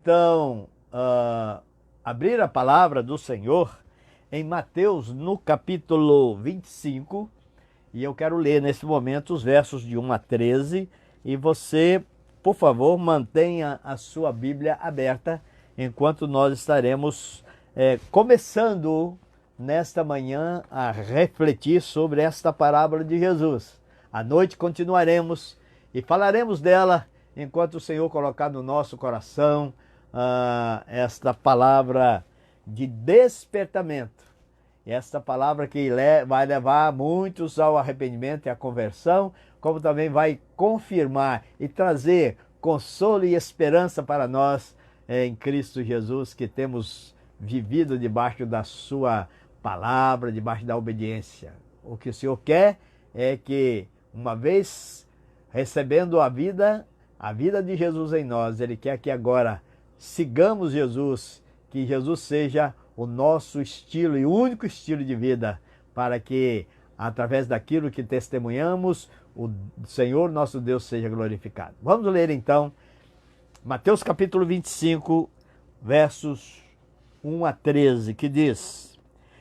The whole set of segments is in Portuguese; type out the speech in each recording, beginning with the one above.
então abrir a palavra do Senhor em Mateus, no capítulo 25, e eu quero ler nesse momento os versos de 1 a 13, e você, por favor, mantenha a sua Bíblia aberta enquanto nós estaremos começando nesta manhã a refletir sobre esta parábola de Jesus. À noite continuaremos e falaremos dela enquanto o Senhor colocar no nosso coração esta palavra de despertamento. E esta palavra que vai levar muitos ao arrependimento e à conversão, como também vai confirmar e trazer consolo e esperança para nós em Cristo Jesus, que temos vivido debaixo da sua palavra, debaixo da obediência. O que o Senhor quer é que, uma vez recebendo a vida de Jesus em nós, Ele quer que agora sigamos Jesus, que Jesus seja o nosso estilo e único estilo de vida, para que, através daquilo que testemunhamos, o Senhor nosso Deus seja glorificado. Vamos ler então Mateus capítulo 25, versos 1 a 13, que diz: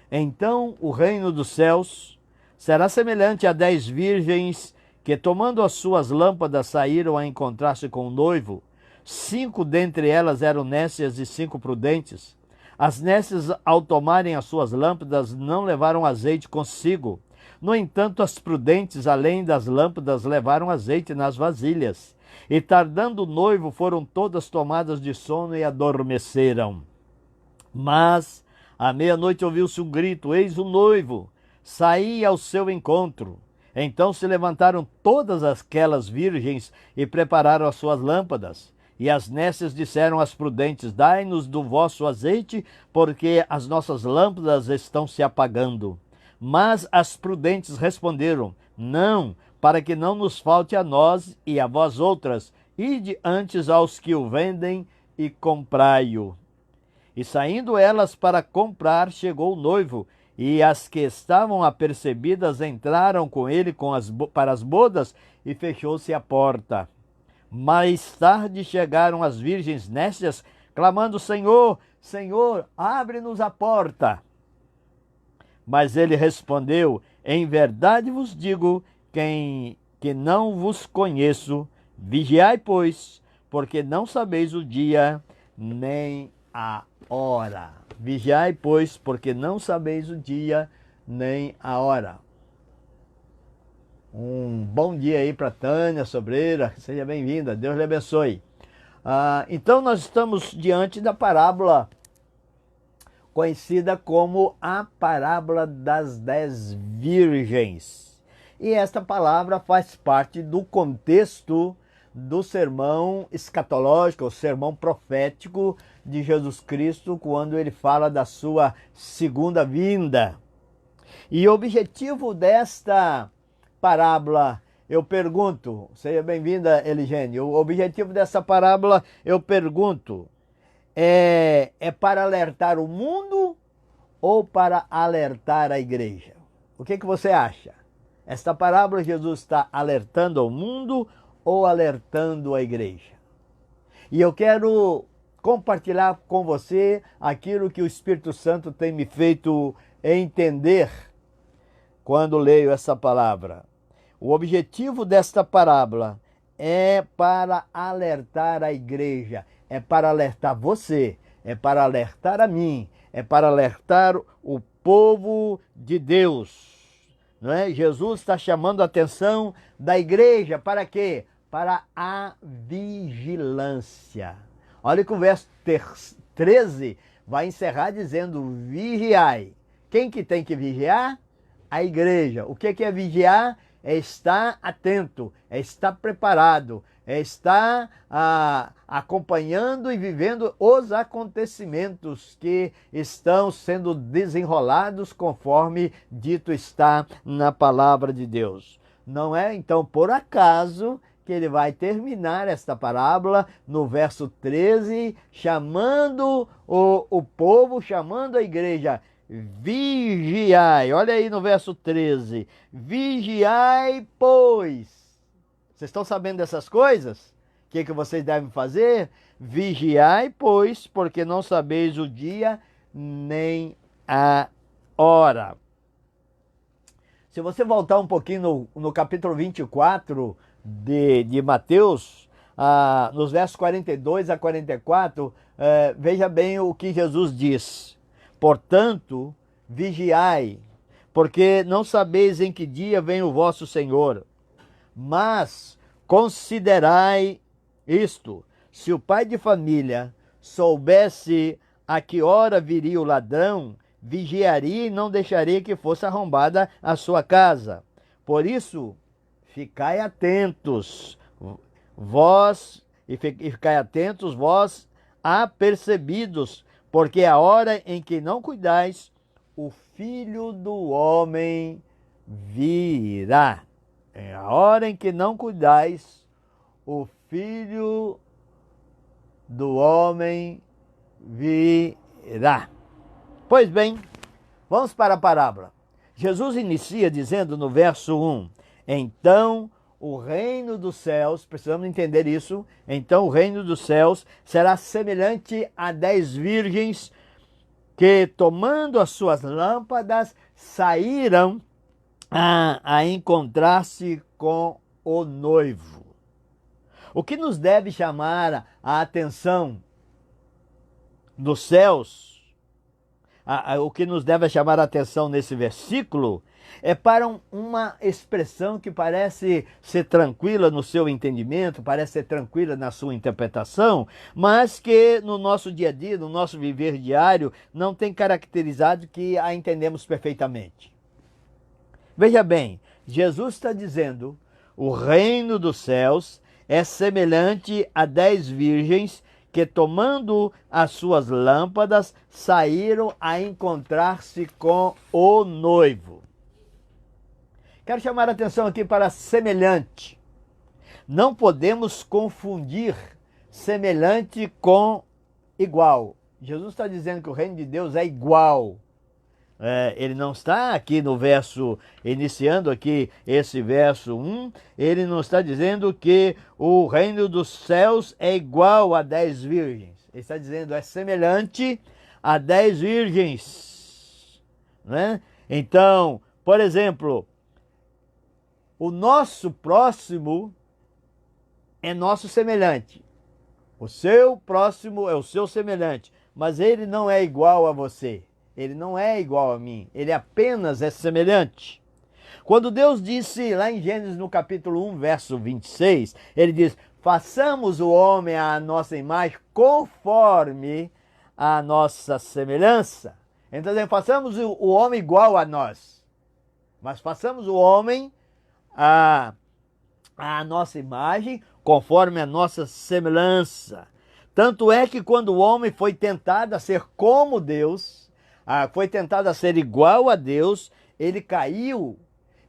Então o reino dos céus será semelhante a 10 virgens que, tomando as suas lâmpadas, saíram a encontrar-se com o noivo. 5 dentre elas eram nécias e 5 prudentes. As nécias, ao tomarem as suas lâmpadas, não levaram azeite consigo. No entanto, as prudentes, além das lâmpadas, levaram azeite nas vasilhas. E tardando o noivo, foram todas tomadas de sono e adormeceram. Mas à meia-noite ouviu-se um grito: eis o noivo, saí ao seu encontro. Então se levantaram todas aquelas virgens e prepararam as suas lâmpadas. E as nécias disseram às prudentes: dai-nos do vosso azeite, porque as nossas lâmpadas estão se apagando. Mas as prudentes responderam: não, para que não nos falte a nós e a vós outras, ide antes aos que o vendem e comprai-o. E saindo elas para comprar, chegou o noivo, e as que estavam apercebidas entraram com ele para as bodas, e fechou-se a porta. Mais tarde chegaram as virgens nécias, clamando: Senhor, Senhor, abre-nos a porta. Mas ele respondeu: em verdade vos digo que não vos conheço. Vigiai, pois, porque não sabeis o dia nem a hora. Vigiai, pois, porque não sabeis o dia nem a hora. Um bom dia aí para Tânia Sobreira, seja bem-vinda, Deus lhe abençoe. Então nós estamos diante da parábola conhecida como a parábola das 10 virgens. E esta palavra faz parte do contexto do sermão escatológico, o sermão profético de Jesus Cristo, quando ele fala da sua segunda vinda. E o objetivo desta parábola, eu pergunto, seja bem-vinda, Eligene, o objetivo dessa parábola, eu pergunto, é para alertar o mundo ou para alertar a igreja? O que você acha? Esta parábola, Jesus está alertando ao mundo ou alertando a igreja? E eu quero compartilhar com você aquilo que o Espírito Santo tem me feito entender quando leio essa palavra. O objetivo desta parábola é para alertar a igreja, é para alertar você, é para alertar a mim, é para alertar o povo de Deus. Não é? Jesus está chamando a atenção da igreja para quê? Para a vigilância. Olha que o verso 13 vai encerrar dizendo: vigiai. Quem que tem que vigiar? A igreja. O que é vigiar? É estar atento, é estar preparado, é estar acompanhando e vivendo os acontecimentos que estão sendo desenrolados conforme dito está na palavra de Deus. Não é então por acaso que ele vai terminar esta parábola no verso 13, chamando o povo, chamando a igreja: vigiai. Olha aí no verso 13. Vigiai, pois. Vocês estão sabendo dessas coisas? que vocês devem fazer? Vigiai, pois, porque não sabeis o dia nem a hora. Se você voltar um pouquinho no capítulo 24 de Mateus, nos versos 42 a 44, veja bem o que Jesus diz. Portanto, vigiai, porque não sabeis em que dia vem o vosso Senhor. Mas considerai isto: se o pai de família soubesse a que hora viria o ladrão, vigiaria e não deixaria que fosse arrombada a sua casa. Por isso, ficai atentos, vós apercebidos, porque a hora em que não cuidais, o Filho do Homem virá. É a hora em que não cuidais, o Filho do Homem virá. Pois bem, vamos para a parábola. Jesus inicia dizendo no verso 1, então o reino dos céus, precisamos entender isso, então o reino dos céus será semelhante a 10 virgens que, tomando as suas lâmpadas, saíram a encontrar-se com o noivo. O que nos deve chamar a atenção dos céus, o que nos deve chamar a atenção nesse versículo, é para uma expressão que parece ser tranquila no seu entendimento, parece ser tranquila na sua interpretação, mas que no nosso dia a dia, no nosso viver diário, não tem caracterizado que a entendemos perfeitamente. Veja bem, Jesus está dizendo, o reino dos céus é semelhante a 10 virgens que, tomando as suas lâmpadas, saíram a encontrar-se com o noivo. Quero chamar a atenção aqui para semelhante. Não podemos confundir semelhante com igual. Jesus está dizendo que o reino de Deus é igual. Ele não está aqui no verso, iniciando aqui esse verso 1, ele não está dizendo que o reino dos céus é igual a 10 virgens. Ele está dizendo é semelhante a 10 virgens. Né? Então, por exemplo, o nosso próximo é nosso semelhante. O seu próximo é o seu semelhante, mas ele não é igual a você. Ele não é igual a mim, ele apenas é semelhante. Quando Deus disse lá em Gênesis no capítulo 1, verso 26, ele diz, façamos o homem à nossa imagem conforme a nossa semelhança. Então, façamos o homem igual a nós, mas façamos o homem à nossa imagem conforme a nossa semelhança. Tanto é que quando o homem foi tentado a ser como Deus, foi tentado a ser igual a Deus, ele caiu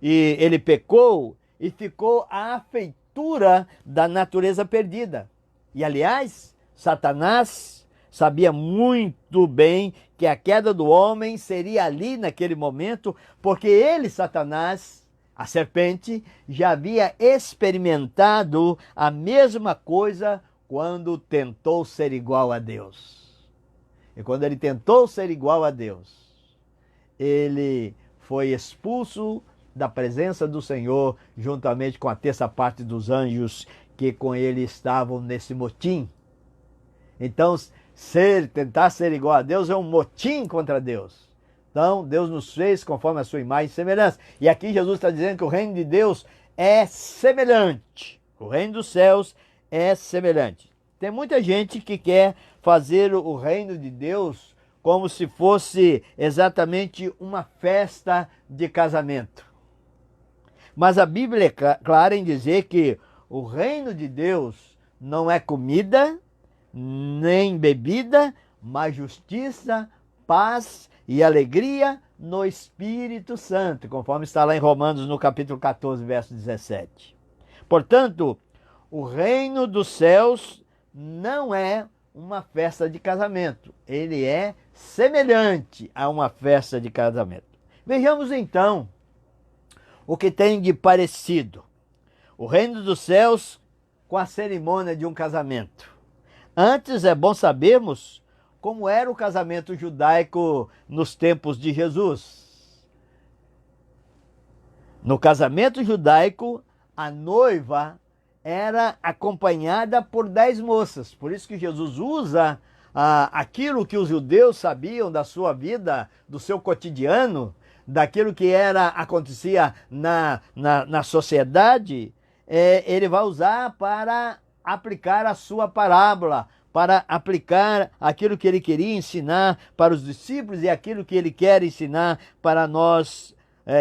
e ele pecou e ficou à feitura da natureza perdida. E aliás, Satanás sabia muito bem que a queda do homem seria ali naquele momento, porque ele, Satanás, a serpente, já havia experimentado a mesma coisa quando tentou ser igual a Deus. E quando ele tentou ser igual a Deus, ele foi expulso da presença do Senhor, juntamente com a terça parte dos anjos que com ele estavam nesse motim. Então, tentar ser igual a Deus é um motim contra Deus. Então, Deus nos fez conforme a sua imagem e semelhança. E aqui Jesus está dizendo que o reino de Deus é semelhante. O reino dos céus é semelhante. Tem muita gente que quer fazer o reino de Deus como se fosse exatamente uma festa de casamento. Mas a Bíblia é clara em dizer que o reino de Deus não é comida, nem bebida, mas justiça, paz e alegria no Espírito Santo, conforme está lá em Romanos no capítulo 14, verso 17. Portanto, o reino dos céus não é uma festa de casamento. Ele é semelhante a uma festa de casamento. Vejamos então o que tem de parecido. O reino dos céus com a cerimônia de um casamento. Antes é bom sabermos como era o casamento judaico nos tempos de Jesus. No casamento judaico, a noiva era acompanhada por 10 moças. Por isso que Jesus usa aquilo que os judeus sabiam da sua vida, do seu cotidiano, daquilo que acontecia na sociedade, ele vai usar para aplicar a sua parábola, para aplicar aquilo que ele queria ensinar para os discípulos e aquilo que ele quer ensinar para nós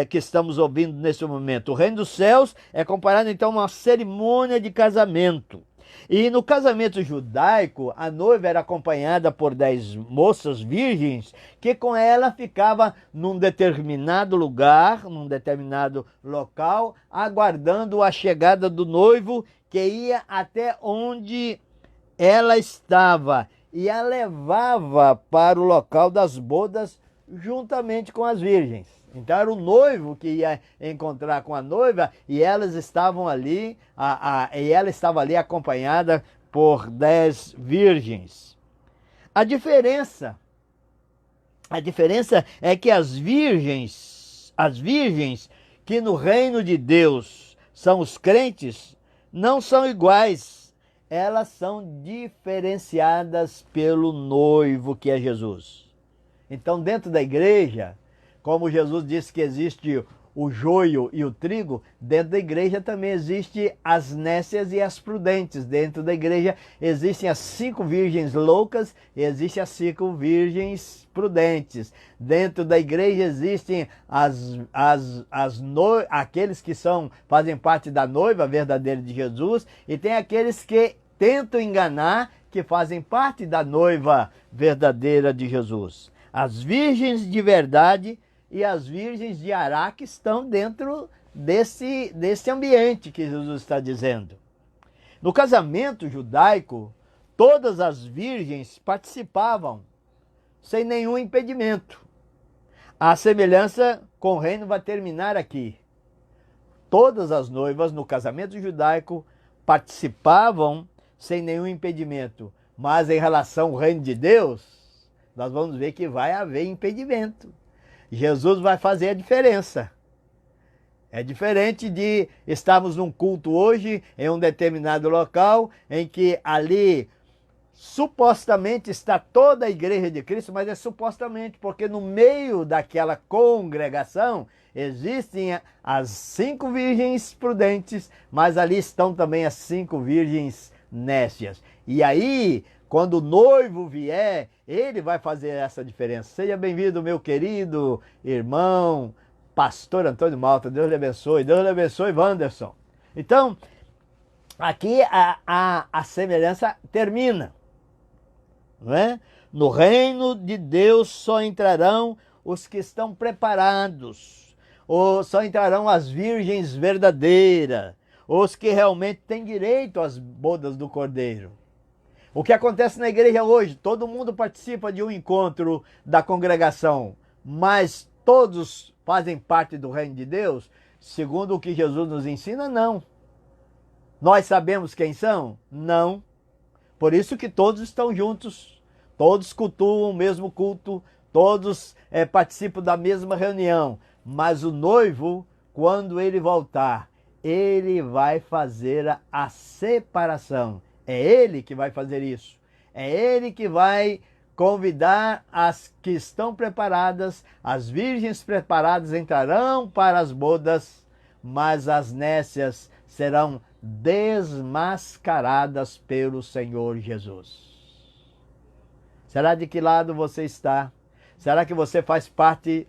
que estamos ouvindo nesse momento. O reino dos céus é comparado então a uma cerimônia de casamento. E no casamento judaico, a noiva era acompanhada por 10 moças virgens, que com ela ficava num determinado lugar, num determinado local, aguardando a chegada do noivo, que ia até onde ela estava e a levava para o local das bodas juntamente com as virgens. Então era o noivo que ia encontrar com a noiva e elas estavam ali, e ela estava ali acompanhada por 10 virgens. A diferença é que as virgens que no reino de Deus são os crentes, não são iguais. Elas são diferenciadas pelo noivo que é Jesus. Então dentro da igreja, como Jesus disse que existe o joio e o trigo, dentro da igreja também existe as nécias e as prudentes. Dentro da igreja existem as 5 virgens loucas e existem as 5 virgens prudentes. Dentro da igreja existem aqueles que fazem parte da noiva verdadeira de Jesus e tem aqueles que tentam enganar, que fazem parte da noiva verdadeira de Jesus. As virgens de verdade e as virgens de Araque estão dentro desse ambiente que Jesus está dizendo. No casamento judaico, todas as virgens participavam sem nenhum impedimento. A semelhança com o reino vai terminar aqui. Todas as noivas no casamento judaico participavam sem nenhum impedimento. Mas em relação ao reino de Deus, nós vamos ver que vai haver impedimento. Jesus vai fazer a diferença. É diferente de estarmos num culto hoje, em um determinado local, em que ali supostamente está toda a igreja de Cristo, mas é supostamente, porque no meio daquela congregação existem as 5 virgens prudentes, mas ali estão também as 5 virgens nécias. E aí, quando o noivo vier, ele vai fazer essa diferença. Seja bem-vindo, meu querido irmão, pastor Antônio Malta. Deus lhe abençoe. Deus lhe abençoe, Wanderson. Então, aqui a semelhança termina. Não é? No reino de Deus só entrarão os que estão preparados. Ou só entrarão as virgens verdadeiras. Os que realmente têm direito às bodas do Cordeiro. O que acontece na igreja hoje? Todo mundo participa de um encontro da congregação, mas todos fazem parte do reino de Deus? Segundo o que Jesus nos ensina, não. Nós sabemos quem são? Não. Por isso que todos estão juntos, todos cultuam o mesmo culto, todos participam da mesma reunião. Mas o noivo, quando ele voltar, ele vai fazer a separação. É ele que vai fazer isso. É ele que vai convidar as que estão preparadas, as virgens preparadas entrarão para as bodas, mas as nécias serão desmascaradas pelo Senhor Jesus. Será de que lado você está? Será que você faz parte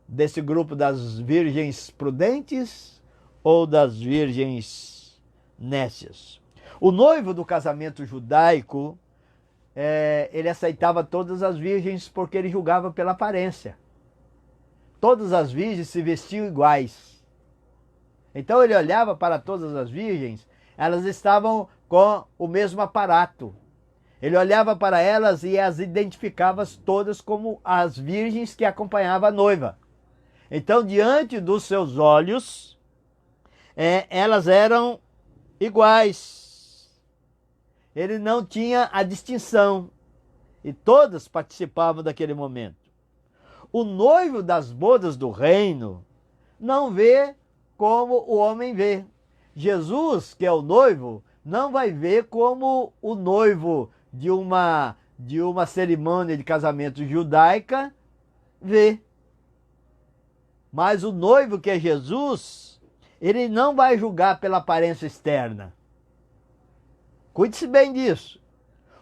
desse grupo das virgens prudentes ou das virgens nécias? O noivo do casamento judaico, ele aceitava todas as virgens porque ele julgava pela aparência. Todas as virgens se vestiam iguais. Então ele olhava para todas as virgens, elas estavam com o mesmo aparato. Ele olhava para elas e as identificava todas como as virgens que acompanhavam a noiva. Então, diante dos seus olhos, elas eram iguais. ele não tinha a distinção. E todas participavam daquele momento. O noivo das bodas do reino não vê como o homem vê. Jesus, que é o noivo, não vai ver como o noivo de uma cerimônia de casamento judaica vê. Mas o noivo, que é Jesus, ele não vai julgar pela aparência externa. Cuide-se bem disso.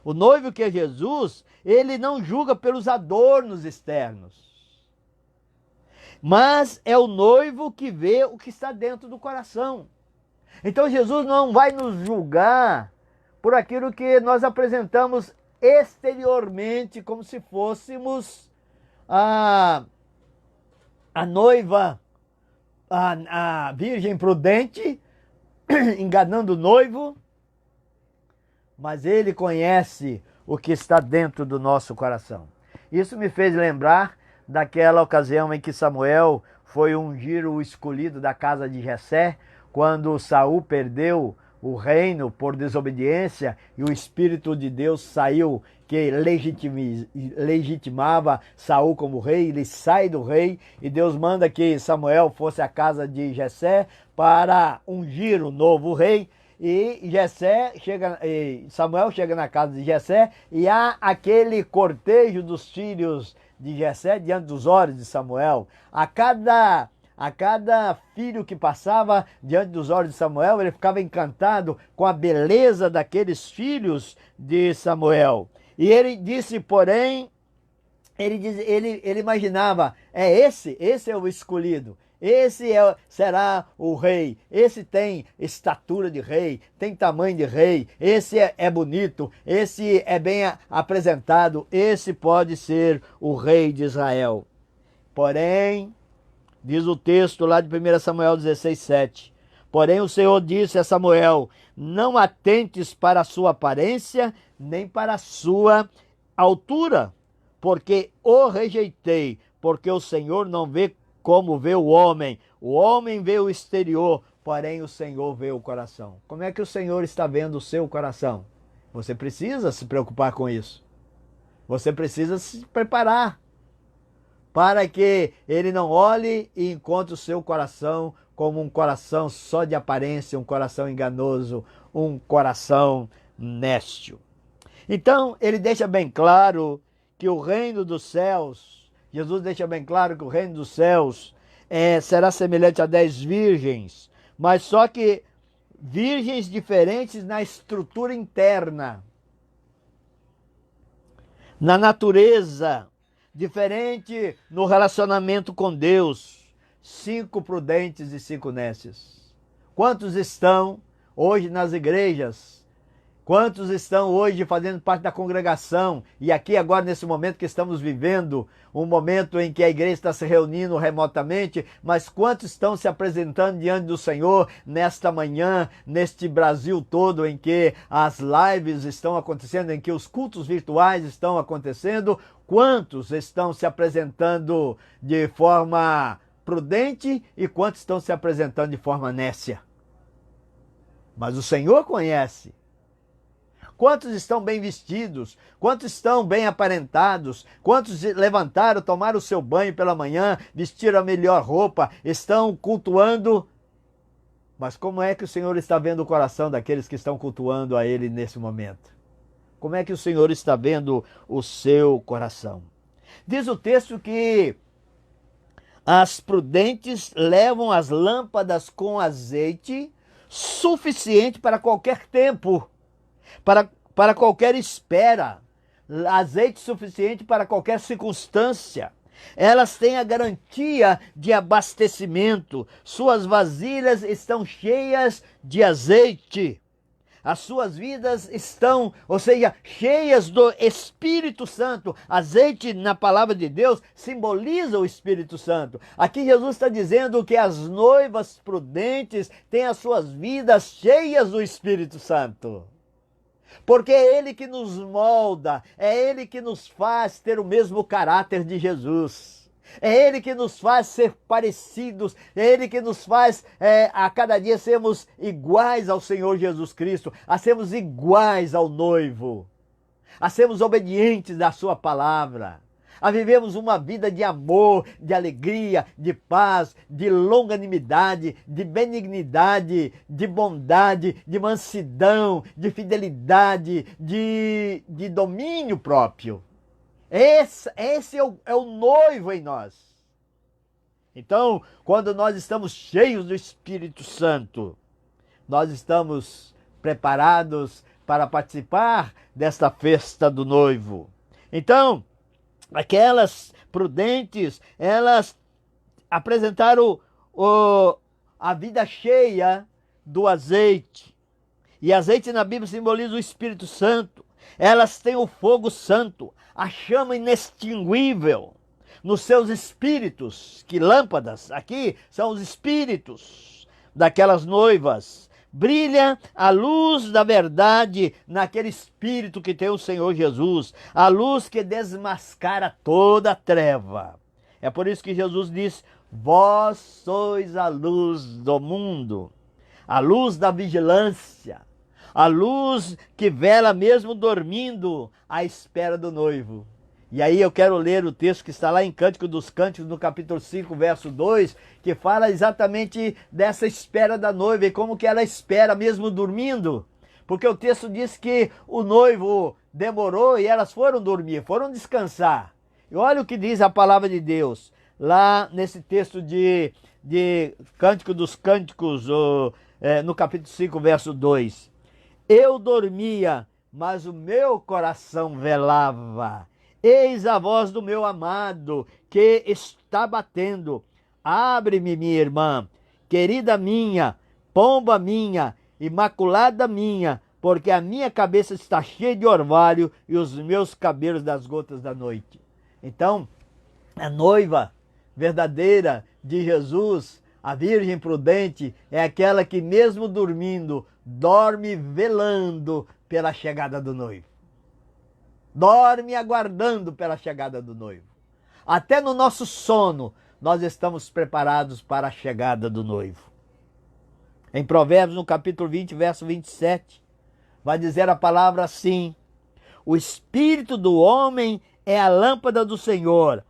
O noivo, que é Jesus, ele não julga pelos adornos externos. Mas é o noivo que vê o que está dentro do coração. Então Jesus não vai nos julgar por aquilo que nós apresentamos exteriormente, como se fôssemos a noiva, a virgem prudente, enganando o noivo. Mas ele conhece o que está dentro do nosso coração. Isso me fez lembrar daquela ocasião em que Samuel foi ungir o escolhido da casa de Jessé, quando Saul perdeu o reino por desobediência e o Espírito de Deus saiu, que legitimava Saul como rei. Ele sai do rei e Deus manda que Samuel fosse à casa de Jessé para ungir o novo rei. E Samuel chega na casa de Jessé e há aquele cortejo dos filhos de Jessé diante dos olhos de Samuel. A cada filho que passava diante dos olhos de Samuel, ele ficava encantado com a beleza daqueles filhos de Samuel. E ele disse, porém, ele imaginava, esse é o escolhido. Esse será o rei, esse tem estatura de rei, tem tamanho de rei, esse é bonito, esse é bem apresentado, esse pode ser o rei de Israel. Porém, diz o texto lá de 1 Samuel 16:7, porém o Senhor disse a Samuel, não atentes para a sua aparência, nem para a sua altura, porque o rejeitei, porque o Senhor não vê como vê o homem vê o exterior, porém o Senhor vê o coração. Como é que o Senhor está vendo o seu coração? Você precisa se preocupar com isso. Você precisa se preparar para que ele não olhe e encontre o seu coração como um coração só de aparência, um coração enganoso, um coração nécio. Então, ele deixa bem claro que o reino dos céus, Jesus deixa bem claro que o reino dos céus será semelhante a 10 virgens, mas só que virgens diferentes na estrutura interna, na natureza, diferente no relacionamento com Deus. 5 prudentes e 5 nécias. Quantos estão hoje nas igrejas? Quantos estão hoje fazendo parte da congregação? E aqui agora, nesse momento que estamos vivendo, um momento em que a igreja está se reunindo remotamente, mas quantos estão se apresentando diante do Senhor nesta manhã, neste Brasil todo, em que as lives estão acontecendo, em que os cultos virtuais estão acontecendo? Quantos estão se apresentando de forma prudente e quantos estão se apresentando de forma nécia? Mas o Senhor conhece. Quantos estão bem vestidos? Quantos estão bem aparentados? Quantos levantaram, tomaram o seu banho pela manhã, vestiram a melhor roupa, estão cultuando? Mas como é que o Senhor está vendo o coração daqueles que estão cultuando a Ele nesse momento? Como é que o Senhor está vendo o seu coração? Diz o texto que as prudentes levam as lâmpadas com azeite suficiente para qualquer tempo, para qualquer espera, azeite suficiente para qualquer circunstância. Elas têm a garantia de abastecimento, suas vasilhas estão cheias de azeite. As suas vidas estão, ou seja, cheias do Espírito Santo. Azeite, na palavra de Deus, simboliza o Espírito Santo. Aqui Jesus está dizendo que as noivas prudentes têm as suas vidas cheias do Espírito Santo. Porque é Ele que nos molda, é Ele que nos faz ter o mesmo caráter de Jesus. É Ele que nos faz ser parecidos, é Ele que nos faz a cada dia sermos iguais ao Senhor Jesus Cristo, a sermos iguais ao noivo, a sermos obedientes à sua palavra, a vivermos uma vida de amor, de alegria, de paz, de longanimidade, de benignidade, de bondade, de mansidão, de fidelidade, de domínio próprio. Esse é o noivo em nós. Então, quando nós estamos cheios do Espírito Santo, nós estamos preparados para participar desta festa do noivo. Então, aquelas prudentes, elas apresentaram a vida cheia do azeite. E azeite na Bíblia simboliza o Espírito Santo. Elas têm o fogo santo, a chama inextinguível nos seus espíritos. Que lâmpadas aqui são os espíritos daquelas noivas. Brilha a luz da verdade naquele espírito que tem o Senhor Jesus, a luz que desmascara toda a treva. É por isso que Jesus diz: vós sois a luz do mundo, a luz da vigilância, a luz que vela mesmo dormindo à espera do noivo. E aí eu quero ler o texto que está lá em Cântico dos Cânticos, no capítulo 5, verso 2, que fala exatamente dessa espera da noiva e como que ela espera mesmo dormindo. Porque o texto diz que o noivo demorou e elas foram dormir, foram descansar. E olha o que diz a palavra de Deus, lá nesse texto de Cântico dos Cânticos, no capítulo 5, verso 2. Eu dormia, mas o meu coração velava. Eis a voz do meu amado, que está batendo. Abre-me, minha irmã, querida minha, pomba minha, imaculada minha, porque a minha cabeça está cheia de orvalho e os meus cabelos das gotas da noite. Então, a noiva verdadeira de Jesus, a Virgem prudente, é aquela que mesmo dormindo, dorme velando pela chegada do noivo. Dorme aguardando pela chegada do noivo. Até no nosso sono, nós estamos preparados para a chegada do noivo. Em Provérbios, no capítulo 20, verso 27, vai dizer a palavra assim: o espírito do homem é a lâmpada do Senhor,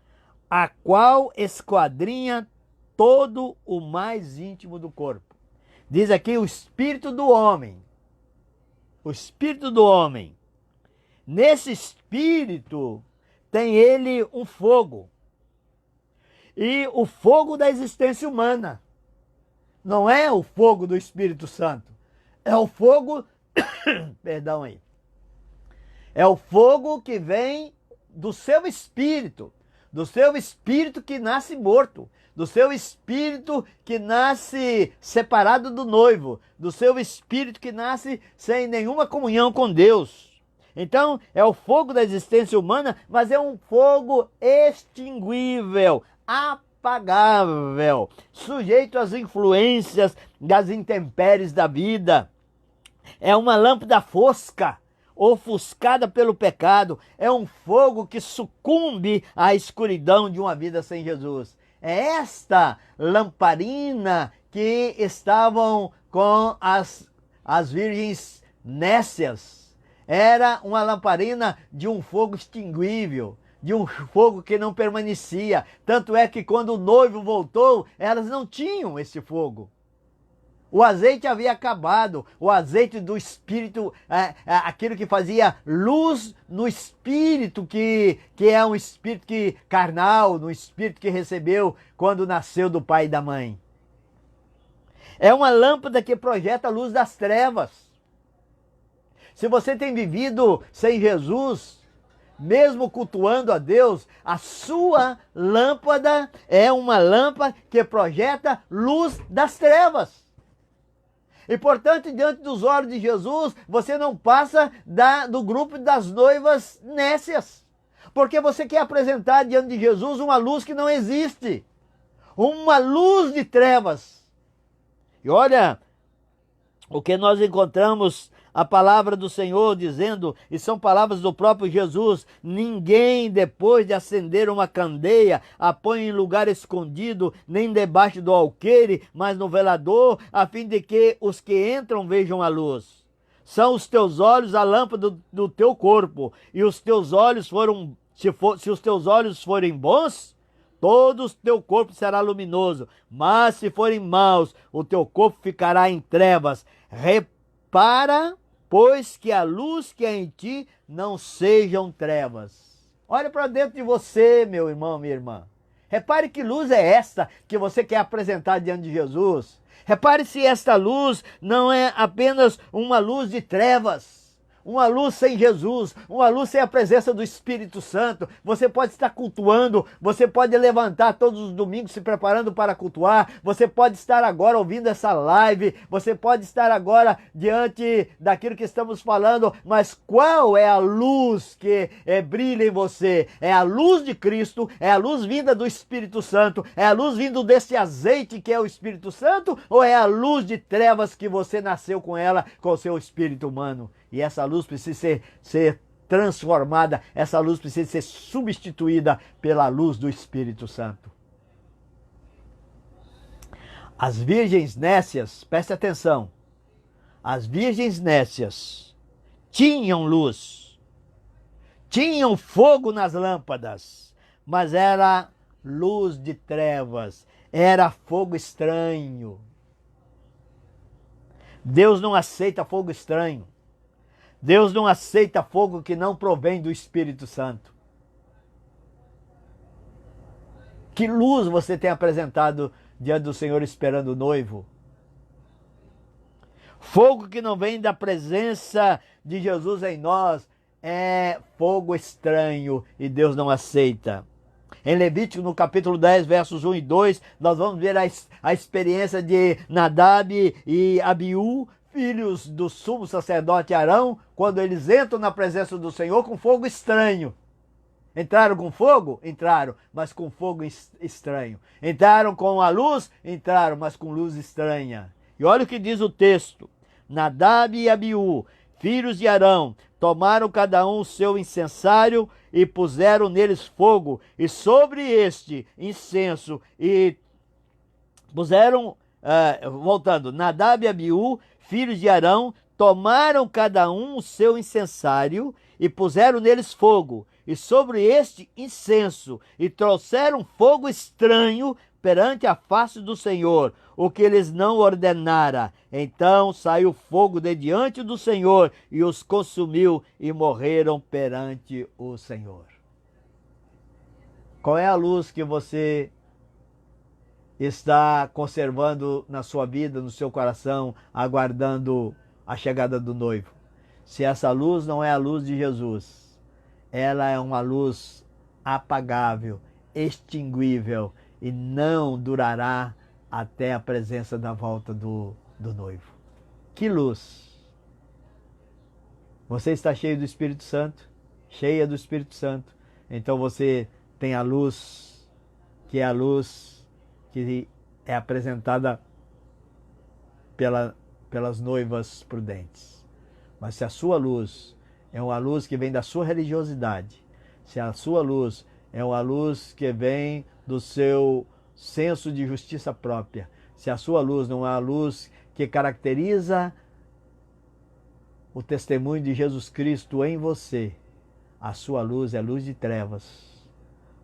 a qual esquadrinha todo o mais íntimo do corpo. Diz aqui o espírito do homem. O espírito do homem. Nesse espírito tem ele um fogo. E o fogo da existência humana. Não é o fogo do Espírito Santo. É o fogo, perdão aí. É o fogo que vem do seu espírito que nasce morto, do seu espírito que nasce separado do noivo, do seu espírito que nasce sem nenhuma comunhão com Deus. Então, é o fogo da existência humana, mas é um fogo extinguível, apagável, sujeito às influências das intempéries da vida. É uma lâmpada fosca, ofuscada pelo pecado. É um fogo que sucumbe à escuridão de uma vida sem Jesus. É esta lamparina que estavam com as virgens nécias. Era uma lamparina de um fogo extinguível, de um fogo que não permanecia. Tanto é que quando o noivo voltou, elas não tinham esse fogo. O azeite havia acabado, o azeite do espírito, aquilo que fazia luz no espírito, que é um espírito carnal, no espírito que recebeu quando nasceu do pai e da mãe. É uma lâmpada que projeta a luz das trevas. Se você tem vivido sem Jesus, mesmo cultuando a Deus, a sua lâmpada é uma lâmpada que projeta luz das trevas. E, portanto, diante dos olhos de Jesus, você não passa do grupo das noivas nécias. Porque você quer apresentar diante de Jesus uma luz que não existe. Uma luz de trevas. E olha o que nós encontramos a palavra do Senhor dizendo, e são palavras do próprio Jesus: ninguém, depois de acender uma candeia, a põe em lugar escondido, nem debaixo do alqueire, mas no velador, a fim de que os que entram vejam a luz. São os teus olhos a lâmpada do teu corpo, e os teus olhos se os teus olhos forem bons, todo o teu corpo será luminoso, mas se forem maus, o teu corpo ficará em trevas. Repara, pois, que a luz que é em ti não sejam trevas. Olha para dentro de você, meu irmão, minha irmã. Repare que luz é esta que você quer apresentar diante de Jesus. Repare se esta luz não é apenas uma luz de trevas, uma luz sem Jesus, uma luz sem a presença do Espírito Santo. Você pode estar cultuando, você pode levantar todos os domingos se preparando para cultuar, você pode estar agora ouvindo essa live, você pode estar agora diante daquilo que estamos falando, mas qual é a luz que brilha em você? É a luz de Cristo, é a luz vinda do Espírito Santo, é a luz vindo desse azeite que é o Espírito Santo, ou é a luz de trevas que você nasceu com ela, com o seu espírito humano? E essa luz precisa ser transformada, essa luz precisa ser substituída pela luz do Espírito Santo. As virgens nécias, preste atenção, as virgens nécias tinham luz, tinham fogo nas lâmpadas, mas era luz de trevas, era fogo estranho. Deus não aceita fogo estranho. Deus não aceita fogo que não provém do Espírito Santo. Que luz você tem apresentado diante do Senhor esperando o noivo? Fogo que não vem da presença de Jesus em nós é fogo estranho e Deus não aceita. Em Levítico, no capítulo 10, versos 1 e 2, nós vamos ver a experiência de Nadab e Abiú, filhos do sumo sacerdote Arão, quando eles entram na presença do Senhor com fogo estranho. Entraram com fogo? Entraram, mas com fogo estranho. Entraram com a luz? Entraram, mas com luz estranha. E olha o que diz o texto. Nadab e Abiú, filhos de Arão, tomaram cada um o seu incensário e puseram neles fogo, e sobre este incenso, e puseram, voltando, Nadab e Abiú, filhos de Arão, tomaram cada um o seu incensário e puseram neles fogo, e sobre este incenso, e trouxeram fogo estranho perante a face do Senhor, o que eles não ordenara. Então saiu fogo de diante do Senhor e os consumiu e morreram perante o Senhor. Qual é a luz que você está conservando na sua vida, no seu coração, aguardando a chegada do noivo? Se essa luz não é a luz de Jesus, ela é uma luz apagável, extinguível e não durará até a presença da volta do noivo. Que luz! Você está cheio do Espírito Santo? Cheia do Espírito Santo? Então você tem a luz, que é a luz que é apresentada pelas noivas prudentes. Mas se a sua luz é uma luz que vem da sua religiosidade, se a sua luz é uma luz que vem do seu senso de justiça própria, se a sua luz não é a luz que caracteriza o testemunho de Jesus Cristo em você, a sua luz é luz de trevas.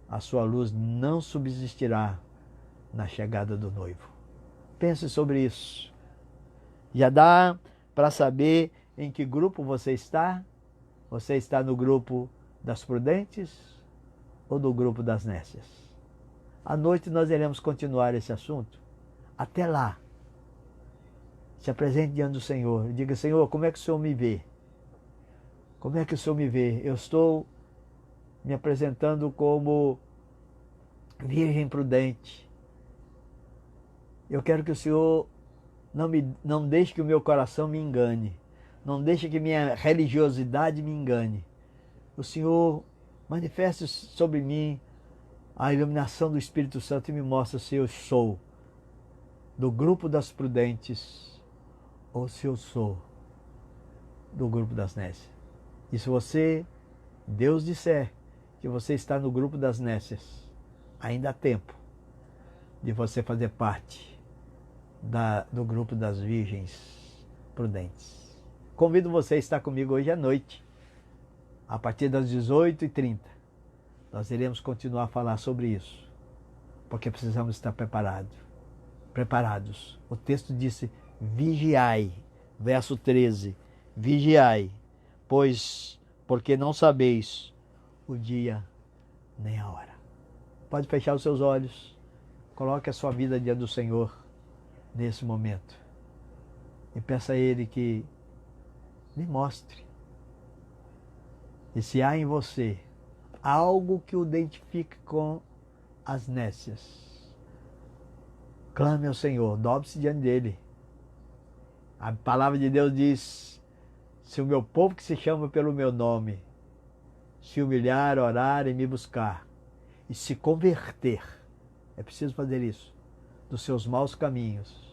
A sua luz não subsistirá na chegada do noivo. Pense sobre isso. Já dá para saber em que grupo você está? Você está no grupo das prudentes ou no grupo das nécias? À noite nós iremos continuar esse assunto. Até lá, se apresente diante do Senhor e diga: Senhor, como é que o Senhor me vê? Como é que o Senhor me vê? Eu estou me apresentando como virgem prudente. Eu quero que o Senhor não deixe que o meu coração me engane. Não deixe que minha religiosidade me engane. O Senhor manifeste sobre mim a iluminação do Espírito Santo e me mostre se eu sou do grupo das prudentes ou se eu sou do grupo das nécias. E se você, Deus disser que você está no grupo das nécias, ainda há tempo de você fazer parte do grupo das virgens prudentes. Convido você a estar comigo hoje à noite, a partir das 18h30. Nós iremos continuar a falar sobre isso, porque precisamos estar preparados. O texto disse: vigiai, verso 13, vigiai, porque não sabeis o dia nem a hora. Pode fechar os seus olhos, coloque a sua vida diante do Senhor nesse momento e peça a Ele que lhe mostre. E se há em você algo que o identifique com as nécias, clame ao Senhor, dobre-se diante dele. A palavra de Deus diz: se o meu povo que se chama pelo meu nome se humilhar, orar e me buscar e se converter, é preciso fazer isso, dos seus maus caminhos,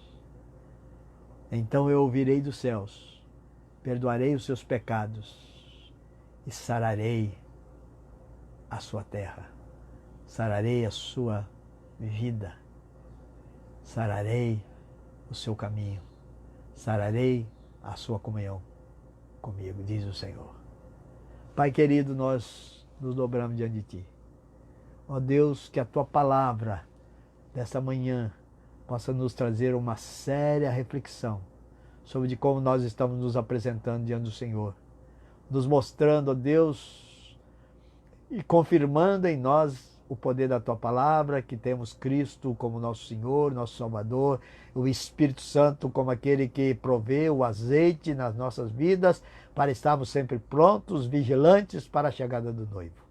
então eu ouvirei dos céus, perdoarei os seus pecados e sararei a sua terra, sararei a sua vida, sararei o seu caminho, sararei a sua comunhão comigo, diz o Senhor. Pai querido, nós nos dobramos diante de Ti. Ó Deus, que a Tua palavra dessa manhã possa nos trazer uma séria reflexão sobre de como nós estamos nos apresentando diante do Senhor, nos mostrando, ó Deus, e confirmando em nós o poder da Tua palavra, que temos Cristo como nosso Senhor, nosso Salvador, o Espírito Santo como aquele que provê o azeite nas nossas vidas, para estarmos sempre prontos, vigilantes para a chegada do noivo.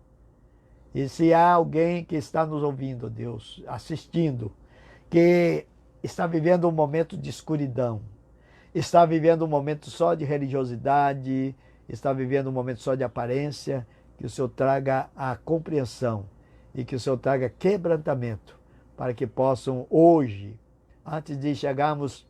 E se há alguém que está nos ouvindo, Deus, assistindo, que está vivendo um momento de escuridão, está vivendo um momento só de religiosidade, está vivendo um momento só de aparência, que o Senhor traga a compreensão e que o Senhor traga quebrantamento, para que possam hoje, antes de chegarmos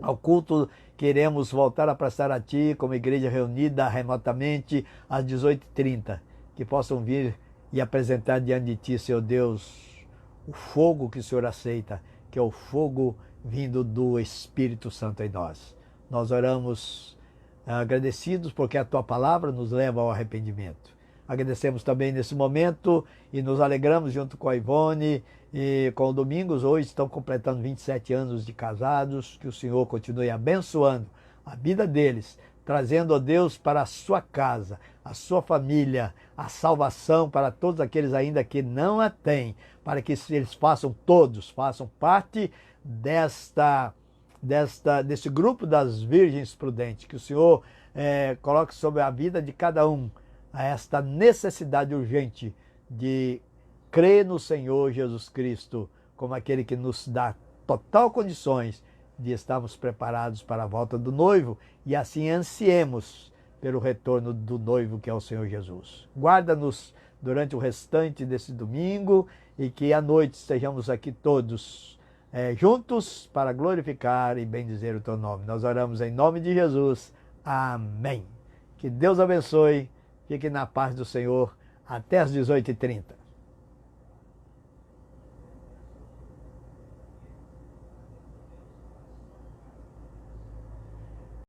ao culto, queremos voltar a prestar a Ti como igreja reunida remotamente às 18h30, que possam vir e apresentar diante de Ti, Senhor Deus, o fogo que o Senhor aceita, que é o fogo vindo do Espírito Santo em nós. Nós oramos agradecidos porque a Tua palavra nos leva ao arrependimento. Agradecemos também nesse momento e nos alegramos junto com a Ivone e com o Domingos. Hoje estão completando 27 anos de casados. Que o Senhor continue abençoando a vida deles, trazendo, ó Deus, para a sua casa, a sua família, a salvação para todos aqueles ainda que não a têm, para que eles façam parte desse grupo das virgens prudentes. Que o Senhor coloque sobre a vida de cada um a esta necessidade urgente de crer no Senhor Jesus Cristo como aquele que nos dá total condições de estarmos preparados para a volta do noivo e assim ansiemos pelo retorno do noivo, que é o Senhor Jesus. Guarda-nos durante o restante desse domingo e que à noite estejamos aqui todos juntos para glorificar e bendizer o Teu nome. Nós oramos em nome de Jesus. Amém. Que Deus abençoe. Fique na paz do Senhor até às 18h30.